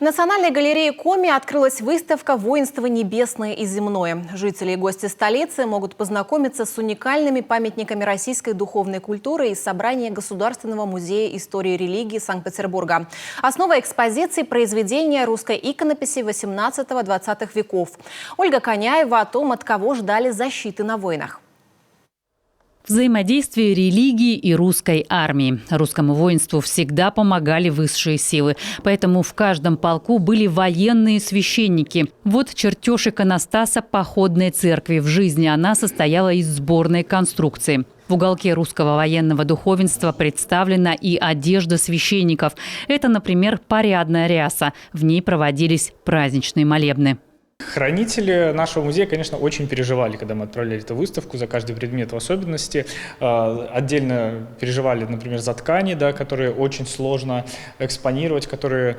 В Национальной галерее Коми открылась выставка «Воинство небесное и земное». Жители и гости столицы могут познакомиться с уникальными памятниками российской духовной культуры из собрания Государственного музея истории и религии Санкт-Петербурга. Основа экспозиции – произведения русской иконописи 18-20 веков. Ольга Коняева о том, от кого ждали защиты на войнах. Взаимодействие религии и русской армии. Русскому воинству всегда помогали высшие силы. Поэтому в каждом полку были военные священники. Вот чертеж иконостаса походной церкви. В жизни она состояла из сборной конструкции. В уголке русского военного духовенства представлена и одежда священников. Это, например, парадная ряса. В ней проводились праздничные молебны. Хранители нашего музея, конечно, очень переживали, когда мы отправляли эту выставку, за каждый предмет в особенности. Отдельно переживали, например, за ткани, да, которые очень сложно экспонировать, которые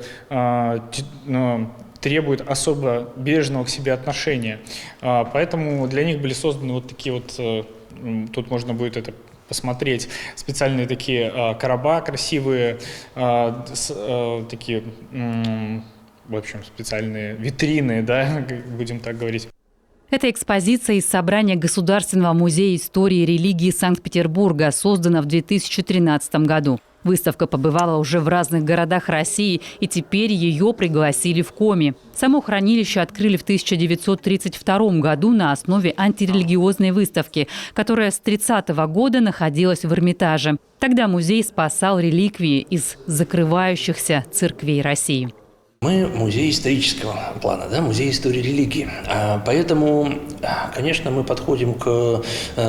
требуют особо бережного к себе отношения. Поэтому для них были созданы вот такие вот, тут можно будет это посмотреть, специальные такие короба красивые, такие... В общем, специальные витрины, да, будем так говорить. Это экспозиция из собрания Государственного музея истории и религии Санкт-Петербурга, создана в 2013 году. Выставка побывала уже в разных городах России, и теперь ее пригласили в Коми. Само хранилище открыли в 1932 году на основе антирелигиозной выставки, которая с 30-го года находилась в Эрмитаже. Тогда музей спасал реликвии из закрывающихся церквей России. Мы музей исторического плана, да, музей истории религии. Поэтому, конечно, мы подходим к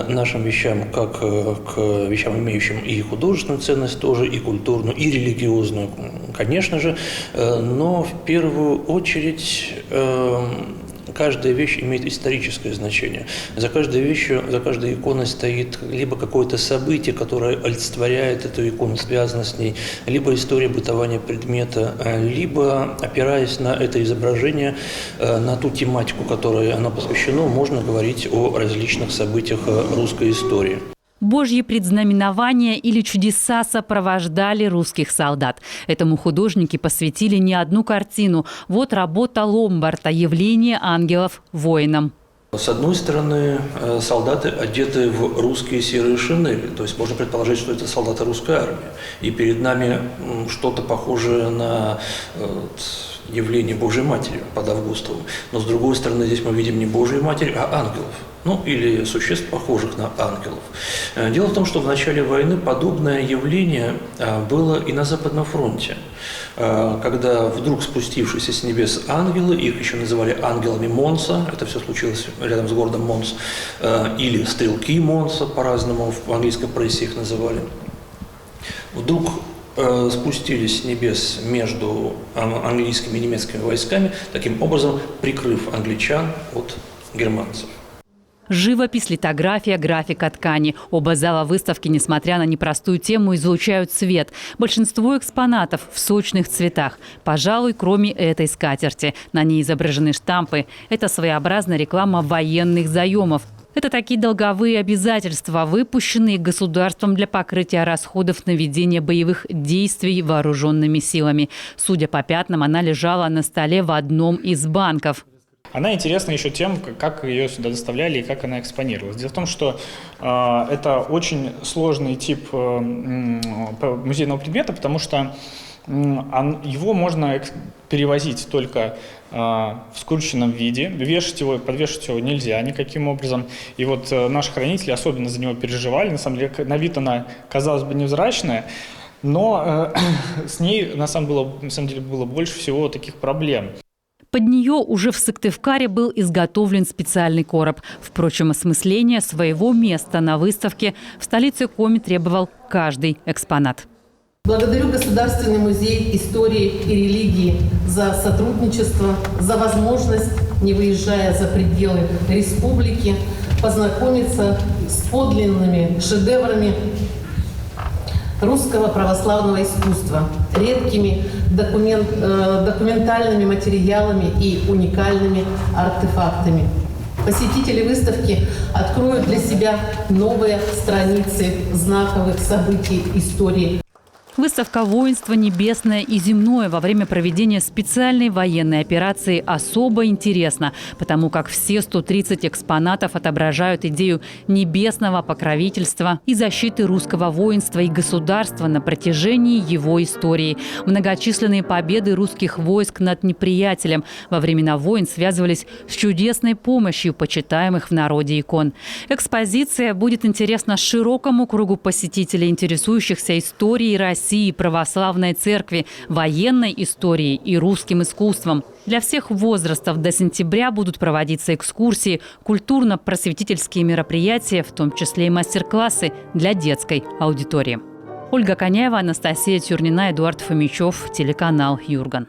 нашим вещам как к вещам, имеющим и художественную ценность тоже, и культурную, и религиозную, конечно же. Но в первую очередь каждая вещь имеет историческое значение. За каждой вещью, за каждой иконой стоит либо какое-то событие, которое олицетворяет эту икону, связано с ней, либо история бытования предмета, либо, опираясь на это изображение, на ту тематику, которой оно посвящено, можно говорить о различных событиях русской истории. Божьи предзнаменования или чудеса сопровождали русских солдат. Этому художники посвятили не одну картину. Вот работа Ломбарта «Явление ангелов воинам». С одной стороны, солдаты одеты в русские серые шинели, то есть можно предположить, что это солдаты русской армии. И перед нами что-то похожее на явление Божьей Матери под Августовым. Но с другой стороны, здесь мы видим не Божью Матерь, а ангелов. Ну, или существ, похожих на ангелов. Дело в том, что в начале войны подобное явление было и на Западном фронте, когда вдруг спустившиеся с небес ангелы, их еще называли ангелами Монса, это все случилось рядом с городом Монс, или стрелки Монса, по-разному в английской прессе их называли, вдруг спустились с небес между английскими и немецкими войсками, таким образом прикрыв англичан от германцев. Живопись, литография, графика ткани. Оба зала выставки, несмотря на непростую тему, излучают цвет. Большинство экспонатов в сочных цветах. Пожалуй, кроме этой скатерти. На ней изображены штампы. Это своеобразная реклама военных заемов. Это такие долговые обязательства, выпущенные государством для покрытия расходов на ведение боевых действий вооруженными силами. Судя по пятнам, она лежала на столе в одном из банков. Она интересна еще тем, как ее сюда доставляли и как она экспонировалась. Дело в том, что это очень сложный тип музейного предмета, потому что его можно перевозить только в скрученном виде, подвешивать его нельзя никаким образом. И вот наши хранители особенно за него переживали. На самом деле, на вид она, казалось бы, невзрачная, но с ней на самом деле было больше всего таких проблем. Под нее уже в Сыктывкаре был изготовлен специальный короб. Впрочем, осмысление своего места на выставке в столице Коми требовал каждый экспонат. Благодарю Государственный музей истории и религии за сотрудничество, за возможность, не выезжая за пределы республики, познакомиться с подлинными шедеврами русского православного искусства, редкими документальными материалами и уникальными артефактами. Посетители выставки откроют для себя новые страницы знаковых событий истории. Выставка «Воинство небесное и земное» во время проведения специальной военной операции особо интересна, потому как все 130 экспонатов отображают идею небесного покровительства и защиты русского воинства и государства на протяжении его истории. Многочисленные победы русских войск над неприятелем во времена войн связывались с чудесной помощью почитаемых в народе икон. Экспозиция будет интересна широкому кругу посетителей, интересующихся историей России, православной церкви, военной историей и русским искусством. Для всех возрастов до сентября будут проводиться экскурсии, культурно-просветительские мероприятия, в том числе и мастер-классы для детской аудитории. Ольга Коняева, Анастасия Тюрнина, Эдуард Фомичев, телеканал Юрган.